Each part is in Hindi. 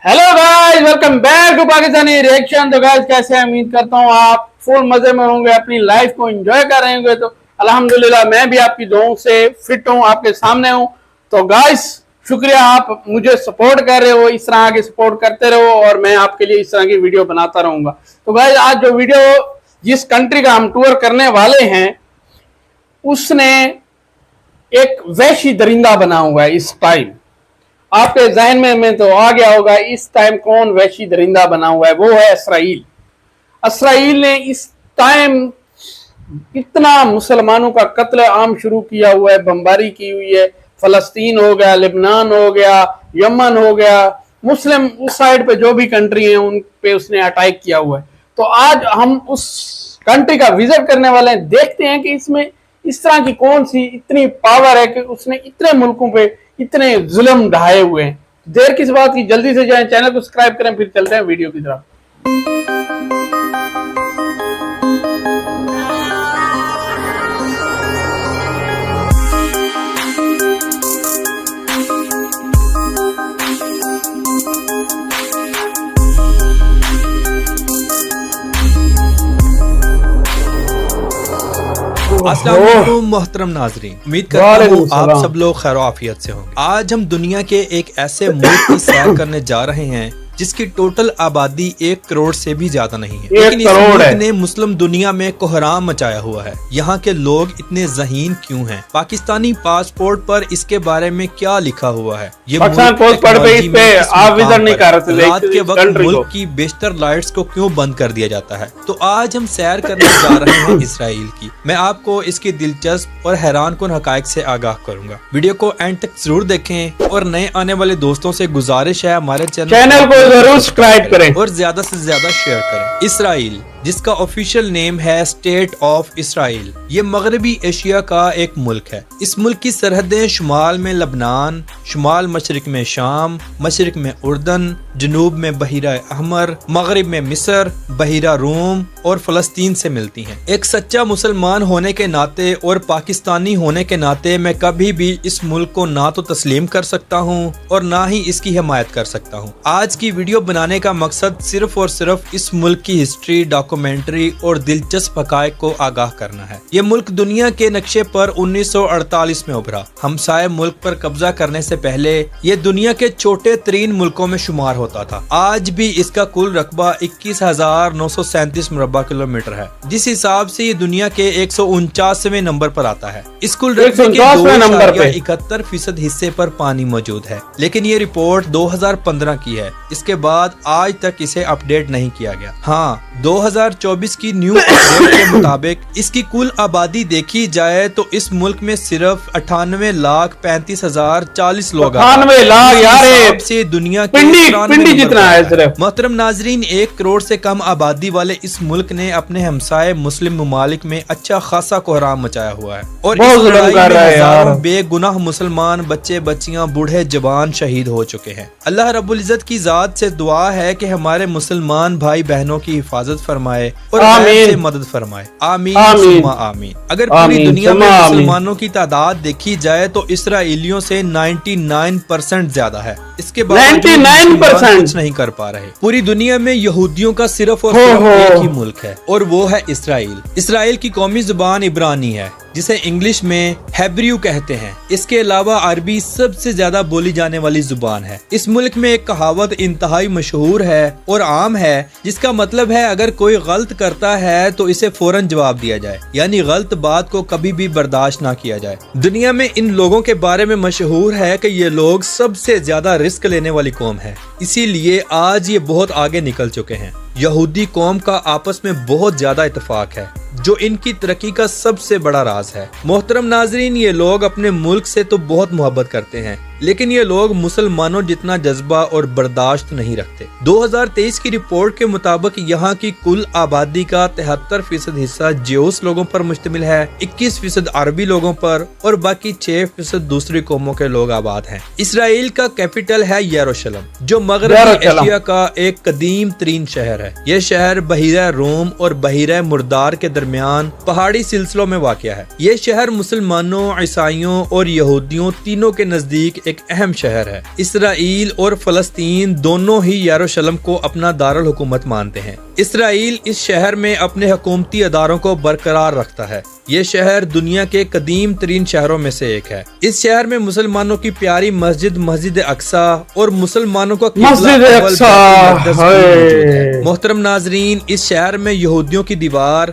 Hello guys, welcome back to Pakistani reaction. तो गाइस कैसे हैं? उम्मीद करता हूँ आप फुल मजे में होंगे, अपनी लाइफ को एंजॉय कर रहे होंगे। तो अल्हम्दुलिल्लाह मैं भी आपकी दुआओं से फिट हूँ, आपके सामने हूँ। तो गाइस शुक्रिया, आप मुझे सपोर्ट कर रहे हो, इस तरह आगे सपोर्ट करते रहो और मैं आपके लिए इस तरह की वीडियो बनाता रहूंगा। तो गाइस आज जो वीडियो जिस कंट्री का हम टूर करने वाले हैं उसने एक वहशी दरिंदा बना हुआ है। इस टाइम आपके जहन में तो आ गया होगा इस टाइम कौन वहशी दरिंदा बना हुआ है, वो है इसराइल। इसराइल ने इस टाइम इतना मुसलमानों का कत्ल आम शुरू किया हुआ है, बमबारी की हुई है। फलस्तीन हो गया, लेबनान हो गया, यमन हो गया, मुस्लिम उस साइड पे जो भी कंट्री है उन पे उसने अटैक किया हुआ है। तो आज हम उस कंट्री का विजिट करने वाले हैं, देखते हैं कि इसमें इस तरह की कौन सी इतनी पावर है कि उसने इतने मुल्कों पे इतने जुल्म ढाए हुए हैं। देर किस बात की, जल्दी से जाएं, चैनल को सब्सक्राइब करें, फिर चलते हैं वीडियो की तरफ। अस्सलाम वालेकुम मोहतरम नाजरीन, उम्मीद करता हूँ आप सब लोग खैर आफियत से होंगे। आज हम दुनिया के एक ऐसे मुल्क की सैर करने जा रहे हैं जिसकी टोटल आबादी 1 करोड़ से भी ज्यादा नहीं है, लेकिन इस मुल्क ने मुस्लिम दुनिया में कोहराम मचाया हुआ है। यहाँ के लोग इतने ज़हीन क्यों हैं? पाकिस्तानी पासपोर्ट पर इसके बारे में क्या लिखा हुआ है? ये रात के वक्त मुल्क की बेशतर लाइट्स को क्यों बंद कर दिया जाता है? तो आज हम सैर करने जा रहे हैं इसराइल की। मैं आपको इसकी दिलचस्प और हैरान कुन हकायक से आगाह करूंगा। वीडियो को एंड तक जरूर देखें और नए आने वाले दोस्तों से गुजारिश है हमारे चैनल को जरूर सब्सक्राइब करें और ज्यादा से ज्यादा शेयर करें। इसराइल, जिसका ऑफिशियल नेम है स्टेट ऑफ इसराइल, ये मगरबी एशिया का एक मुल्क है। इस मुल्क की सरहदें शुमाल में लबनान, शुमाल मशरिक में शाम, मशरिक में उर्दन, जनूब में बहिरा अहमर, मगरिब में मिस्र, बहिरा रूम और फलस्तीन से मिलती हैं। एक सच्चा मुसलमान होने के नाते और पाकिस्तानी होने के नाते मैं कभी भी इस मुल्क को ना तो तस्लीम कर सकता हूँ और ना ही इसकी हिमायत कर सकता हूँ। आज की वीडियो बनाने का मकसद सिर्फ और सिर्फ इस मुल्क की हिस्ट्री, डॉक्यूमेंट्री और दिलचस्प हकायक को आगाह करना है। ये मुल्क दुनिया के नक्शे पर 1948 में उभरा। हमसाये मुल्क पर कब्जा करने से पहले ये दुनिया के छोटे तरीन मुल्कों में शुमार होता था। आज भी इसका कुल रकबा 21,937 मुरब्बा किलोमीटर है, जिस हिसाब से ये दुनिया के 149वें नंबर पर आता है। इस कुल रकबे के 2.71% हिस्से पर पानी मौजूद है, लेकिन ये रिपोर्ट 2015 की है। इसके बाद आज तक इसे अपडेट नहीं किया गया। हाँ, 2024 की न्यू अपडेट के मुताबिक इसकी कुल आबादी देखी जाए तो इस मुल्क में सिर्फ 98,35,040 लोग से दुनिया के पिंडी जितना है सिर्फ। मोहतरम नाजरीन, 1 करोड़ से कम आबादी वाले इस मुल्क ने अपने हमसाये मुस्लिम ममालिक में अच्छा खासा कोहराम मचाया हुआ है और इस लड़ाई में हजारों बेगुनाह मुसलमान बच्चे बच्चियां बूढ़े जवान शहीद हो चुके हैं। अल्लाह रब्बुल इज्जत की जात से दुआ है कि हमारे मुसलमान भाई बहनों की हिफाजत फरमाए और से मदद फरमाए। आमीन सुम्मा आमीन। अगर पूरी दुनिया में मुसलमानों की तादाद देखी जाए तो इसराइलियों से 99% ज्यादा है। इसके बाद 99% कुछ नहीं कर पा रहे। पूरी दुनिया में यहूदियों का सिर्फ और सिर्फ एक ही मुल्क है और वो है इसराइल। इसराइल की कौमी जुबान इब्रानी है, जिसे इंग्लिश में हेब्रियू कहते हैं। इसके अलावा अरबी सबसे ज्यादा बोली जाने वाली जुबान है। इस मुल्क में एक कहावत इंतहाई मशहूर है और आम है, जिसका मतलब है अगर कोई गलत करता है तो इसे फौरन जवाब दिया जाए, यानी गलत बात को कभी भी बर्दाश्त ना किया जाए। दुनिया में इन लोगों के बारे में मशहूर है कि ये लोग सबसे ज्यादा रिस्क लेने वाली कौम है, इसीलिए आज ये बहुत आगे निकल चुके हैं। यहूदी कौम का आपस में बहुत ज्यादा इत्तेफाक है, जो इनकी तरक्की का सबसे बड़ा राज है। मोहतरम नाजरीन, ये लोग अपने मुल्क से तो बहुत मोहब्बत करते हैं, लेकिन ये लोग मुसलमानों जितना जज्बा और बर्दाश्त नहीं रखते। 2023 की रिपोर्ट के मुताबिक यहाँ की कुल आबादी का 73% हिस्सा ज्यूस लोगों पर मुश्तमिल है, 21% अरबी लोगों पर और बाकी 6% दूसरी कौमों के लोग आबाद हैं। इसराइल का कैपिटल है यरूशलेम, जो मगरबी एशिया का एक कदीम तरीन शहर है। यह शहर बहिरा रोम और बहिरा मुर्दार के दरमियान पहाड़ी सिलसिलों में वाक़या है। यह शहर मुसलमानों, ईसाइयों और यहूदियों तीनों के नजदीक एक अहम शहर है। इसराइल और फलस्तीन दोनों ही यरूशलेम को अपना दारुल हुकूमत मानते हैं। इसराइल इस शहर में अपने हुकूमती अदारों को बरकरार रखता है। ये शहर दुनिया के कदीम तरीन शहरों में से एक है। इस शहर में मुसलमानों की प्यारी मस्जिद मस्जिद अक्सा और मुसलमानों का मस्जिद अक्सा मोहतरम नाजरीन, इस शहर में यहूदियों की दीवार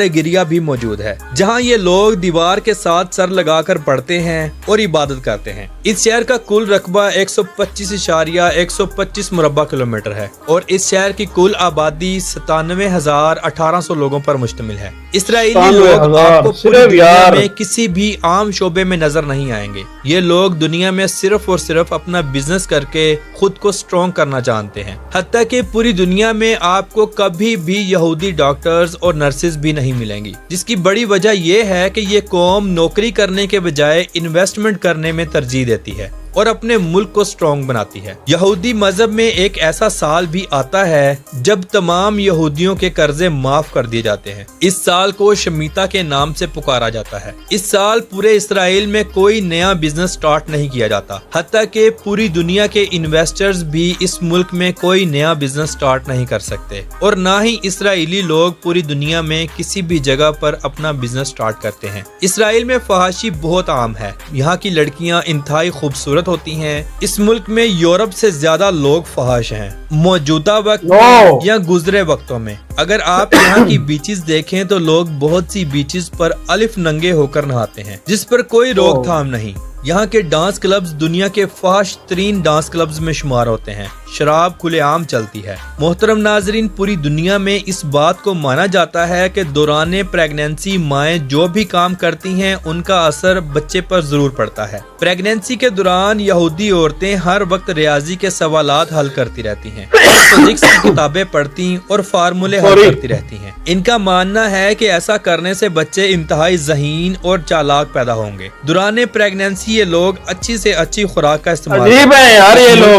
गिरिया भी मौजूद है, जहाँ ये लोग दीवार के साथ सर लगाकर पढ़ते हैं और इबादत करते हैं। इस शहर का कुल रकबा 125.125 मुरब्बा किलोमीटर है और इस शहर की कुल आबादी 97,1800 लोगों पर मुश्तमिल है। इसराइली लोग आपको पूरी दुनिया में किसी भी आम शोबे में नजर नहीं आएंगे। ये लोग दुनिया में सिर्फ और सिर्फ अपना बिजनेस करके खुद को स्ट्रॉन्ग करना जानते हैं। हत्ता कि पूरी दुनिया में आपको कभी भी यहूदी डॉक्टर्स और नर्सेज भी नहीं मिलेंगी, जिसकी बड़ी वजह यह है कि ये कौम नौकरी करने के बजाय इन्वेस्टमेंट करने में तरजीह देती है और अपने मुल्क को स्ट्रॉन्ग बनाती है। यहूदी मजहब में एक ऐसा साल भी आता है जब तमाम यहूदियों के कर्जे माफ कर दिए जाते हैं। इस साल को शमीता के नाम से पुकारा जाता है। इस साल पूरे इसराइल में कोई नया बिजनेस स्टार्ट नहीं किया जाता, हत्ता कि पूरी दुनिया के इन्वेस्टर्स भी इस मुल्क में कोई नया बिजनेस स्टार्ट नहीं कर सकते और ना ही इसराइली लोग पूरी दुनिया में किसी भी जगह पर अपना बिजनेस स्टार्ट करते हैं। इसराइल में फहाशी बहुत आम है। यहाँ की लड़कियाँ इंतहाई खूबसूरत होती हैं। इस मुल्क में यूरोप से ज्यादा लोग फहाश हैं। मौजूदा वक्त या गुजरे वक्तों में अगर आप यहाँ की बीचेस देखें तो लोग बहुत सी बीचेस पर अलिफ नंगे होकर नहाते हैं, जिस पर कोई रोकथाम नहीं। यहाँ के डांस क्लब्स दुनिया के फाश तरीन डांस क्लब्स में शुमार होते हैं। शराब खुलेआम चलती है। मोहतरम नाजरीन, पूरी दुनिया में इस बात को माना जाता है कि दौरान प्रेगनेंसी माएँ जो भी काम करती हैं उनका असर बच्चे पर जरूर पड़ता है। प्रेगनेंसी के दौरान यहूदी औरतें हर वक्त रियाजी के सवालात हल करती रहती हैं, फिजिक्स की किताबें पढ़ती और फार्मूले हल करती रहती हैं। इनका मानना है कि ऐसा करने से बच्चे इंतहाई ज़हीन और चालाक पैदा होंगे। दौरान प्रेगनेंसी ये लोग अच्छी से अच्छी खुराक का इस्तेमाल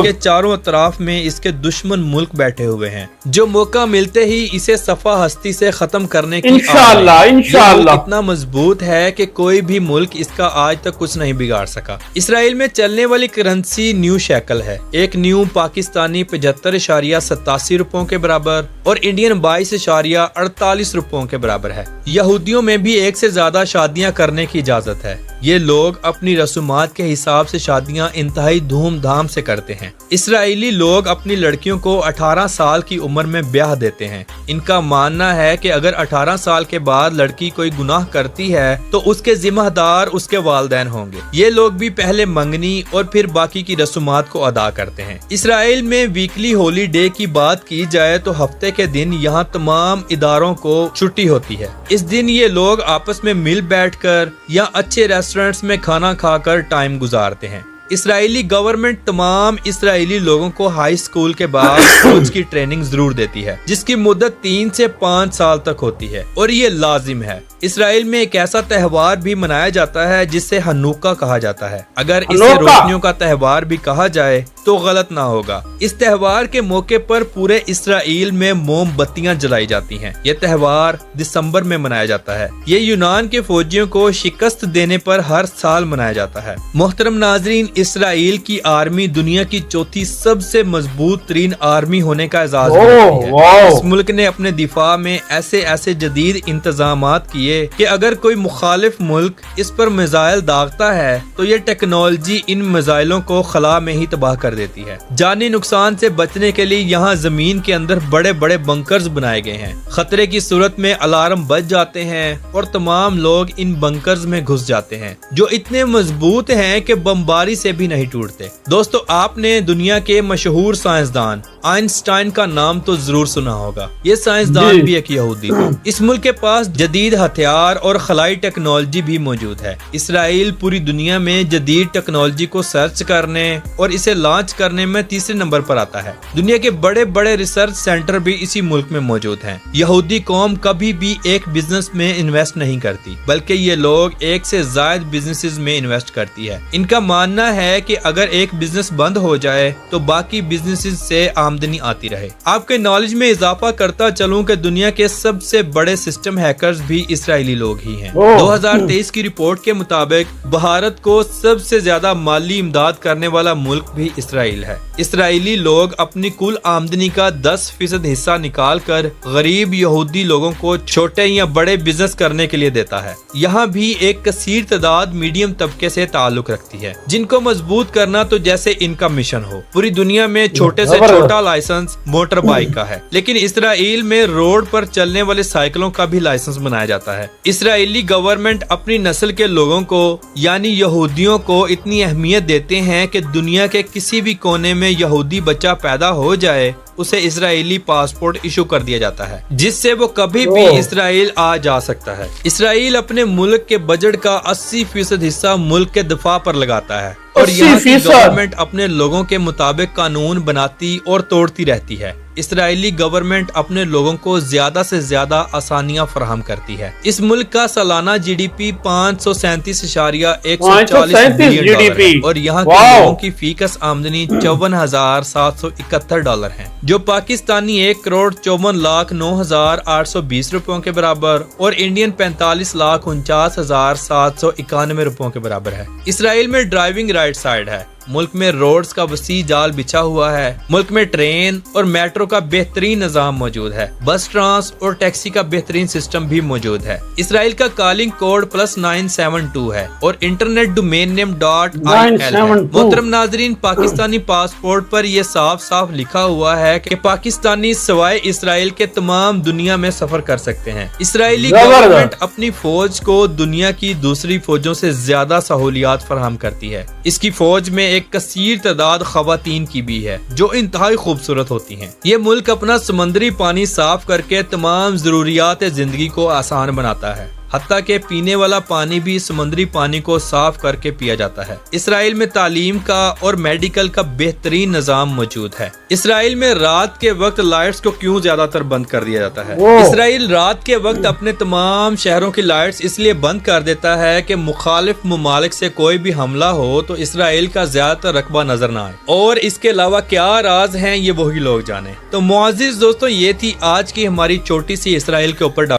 के चारों तरफ में इसके दुश्मन मुल्क बैठे हुए हैं, जो मौका मिलते ही इसे सफा हस्ती से खत्म करने की इंशाअल्लाह इतना मजबूत है कि कोई भी मुल्क इसका आज तक कुछ नहीं बिगाड़ सका। इसराइल में चलने वाली करेंसी न्यू शेकल है। एक न्यू पाकिस्तानी 75.87 रुपयों के बराबर और इंडियन 22.48 रुपयों के बराबर है। यहूदियों में भी एक से ज्यादा शादियां करने की इजाजत है। ये लोग अपनी रसूमात के हिसाब से शादियां इंतहाई धूमधाम से करते हैं। इसराइली लोग अपनी लड़कियों को 18 साल की उम्र में ब्याह देते हैं। इनका मानना है कि अगर 18 साल के बाद लड़की कोई गुनाह करती है तो उसके जिम्मेदार उसके वालिदैन होंगे। ये लोग भी पहले मंगनी और फिर बाकी की रसूमात को अदा करते हैं। इसराइल में वीकली हॉलीडे की बात की जाए तो हफ्ते के दिन यहाँ तमाम इदारों को छुट्टी होती है। इस दिन ये लोग आपस में मिल बैठकर या अच्छे रेस्टोरेंट्स में खाना खाकर टाइम गुजारते हैं। इसराइली गवर्नमेंट तमाम इसराइली लोगों को हाई स्कूल के बाद फौज की ट्रेनिंग जरूर देती है, जिसकी मुद्दत 3 से 5 साल तक होती है और ये लाजिम है। इसराइल में एक ऐसा त्योहार भी मनाया जाता है जिसे हनुक्का कहा जाता है। अगर इसे रोशनियों का त्योहार भी कहा जाए तो गलत ना होगा। इस त्योहार के मौके पर पूरे इसराइल में मोमबत्तियां जलाई जाती हैं। यह त्योहार दिसंबर में मनाया जाता है। ये यूनान के फौजियों को शिकस्त देने पर हर साल मनाया जाता है। मोहतरम नाजरीन, इसराइल की आर्मी दुनिया की चौथी सबसे मजबूत तरीन आर्मी होने का एजाज रखती है। इस मुल्क ने अपने दिफा में ऐसे ऐसे जदीद इंतजामात किए कि अगर कोई मुखालिफ मुल्क इस पर मिसाइल दागता है तो ये टेक्नोलॉजी इन मिसाइलों को खला में ही तबाह कर देती है। जानी नुकसान से बचने के लिए यहाँ जमीन के अंदर बड़े बड़े बंकर्स बनाए गए हैं। खतरे की सूरत में अलार्म बज जाते हैं और तमाम लोग इन बंकर्स में घुस जाते हैं, जो इतने मजबूत हैं कि बमबारी से भी नहीं टूटते। दोस्तों, आपने दुनिया के मशहूर साइंसदान आइंस्टाइन का नाम तो जरूर सुना होगा। ये साइंसदान भी एक यहूदी थे। इस मुल्क के पास जदीद हथियार और खलाई टेक्नोलॉजी भी मौजूद है। इसराइल पूरी दुनिया में जदीद टेक्नोलॉजी को सर्च करने और इसे लॉन्च करने में तीसरे नंबर पर आता है। दुनिया के बड़े बड़े रिसर्च सेंटर भी इसी मुल्क में मौजूद हैं। यहूदी कौम कभी भी एक बिजनेस में इन्वेस्ट नहीं करती, बल्कि ये लोग एक से ज्यादा बिजनेसेस में इन्वेस्ट करती है। इनका मानना है कि अगर एक बिजनेस बंद हो जाए तो बाकी बिजनेसेस से आमदनी आती रहे। आपके नॉलेज में इजाफा करता चलूं कि दुनिया के सबसे बड़े सिस्टम हैकर्स भी इसराइल इसराइली लोग ही हैं। ओह। 2023 की रिपोर्ट के मुताबिक भारत को सबसे ज्यादा माली इमदाद करने वाला मुल्क भी इसराइल है। इसराइली लोग अपनी कुल आमदनी का 10% हिस्सा निकाल कर गरीब यहूदी लोगों को छोटे या बड़े बिजनेस करने के लिए देता है। यहाँ भी एक कसीर तादाद मीडियम तबके से ताल्लुक रखती है, जिनको मजबूत करना तो जैसे इनका मिशन हो। पूरी दुनिया में छोटे से छोटा लाइसेंस मोटर बाइक का है, लेकिन इसराइल में रोड पर चलने वाले साइकिलों का भी लाइसेंस बनाया जाता है। इसराइली गवर्नमेंट अपनी नस्ल के लोगों को यानी यहूदियों को इतनी अहमियत देते हैं कि दुनिया के किसी भी कोने में यहूदी बच्चा पैदा हो जाए उसे इजरायली पासपोर्ट इशू कर दिया जाता है, जिससे वो कभी भी इसराइल आ जा सकता है। इसराइल अपने मुल्क के बजट का 80% हिस्सा मुल्क के दिफा पर लगाता है और यहाँ की गवर्नमेंट अपने लोगों के मुताबिक कानून बनाती और तोड़ती रहती है। इसराइली गवर्नमेंट अपने लोगों को ज्यादा से ज्यादा आसानियां फराहम करती है। इस मुल्क का सालाना GDP 537.140 बिलियन डॉलर है और यहाँ के लोगों की फीकस आमदनी $54,771 है, जो पाकिस्तानी 1,54,09,820 रुपयों के बराबर और इंडियन 45,49,791 रुपयों के बराबर है। इसराइल में ड्राइविंग राइट साइड है। मुल्क में रोड्स का वसी जाल बिछा हुआ है। मुल्क में ट्रेन और मेट्रो का बेहतरीन निजाम मौजूद है। बस ट्रांस और टैक्सी का बेहतरीन सिस्टम भी मौजूद है। इसराइल का कॉलिंग कोड +972 है और इंटरनेट डोमेन नेम .il है। मोहतरम नाजरीन, पाकिस्तानी पासपोर्ट पर यह साफ साफ लिखा हुआ है कि पाकिस्तानी सवाए इसराइल के तमाम दुनिया में सफर कर सकते हैं। इसराइली गवर्नमेंट अपनी फौज को दुनिया की दूसरी फौजों से ज्यादा सहूलियात फराहम करती है। इसकी फौज में एक कसीर तादाद खवातीन की भी है जो इंतहाई खूबसूरत होती हैं। ये मुल्क अपना समुद्री पानी साफ करके तमाम जरूरियात जिंदगी को आसान बनाता है। हत्ता के पीने वाला पानी भी समुद्री पानी को साफ करके पिया जाता है। इसराइल में तालीम का और मेडिकल का बेहतरीन निजाम मौजूद है। इसराइल में रात के वक्त लाइट्स को क्यों ज्यादातर बंद कर दिया जाता है? इसराइल रात के वक्त अपने तमाम शहरों की लाइट्स इसलिए बंद कर देता है कि मुखालिफ ममालिक से कोई भी हमला हो तो इसराइल का ज्यादातर रकबा नजर न आए। और इसके अलावा क्या राज हैं ये वही लोग जाने। तो मुआजिज दोस्तों, ये थी आज की हमारी छोटी सी इसराइल के ऊपर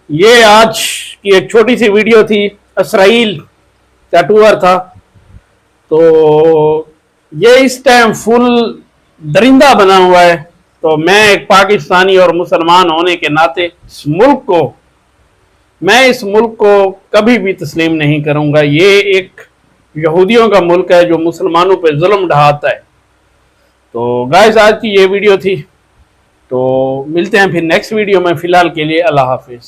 ये आज की एक छोटी सी वीडियो थी। इसराइल का टूर था, तो ये इस टाइम फुल दरिंदा बना हुआ है। तो मैं एक पाकिस्तानी और मुसलमान होने के नाते इस मुल्क को कभी भी तस्लीम नहीं करूंगा। ये एक यहूदियों का मुल्क है जो मुसलमानों पे जुल्म ढाता है। तो गाइस, आज की ये वीडियो थी, तो मिलते हैं फिर नेक्स्ट वीडियो में। फिलहाल के लिए अल्लाह हाफिज।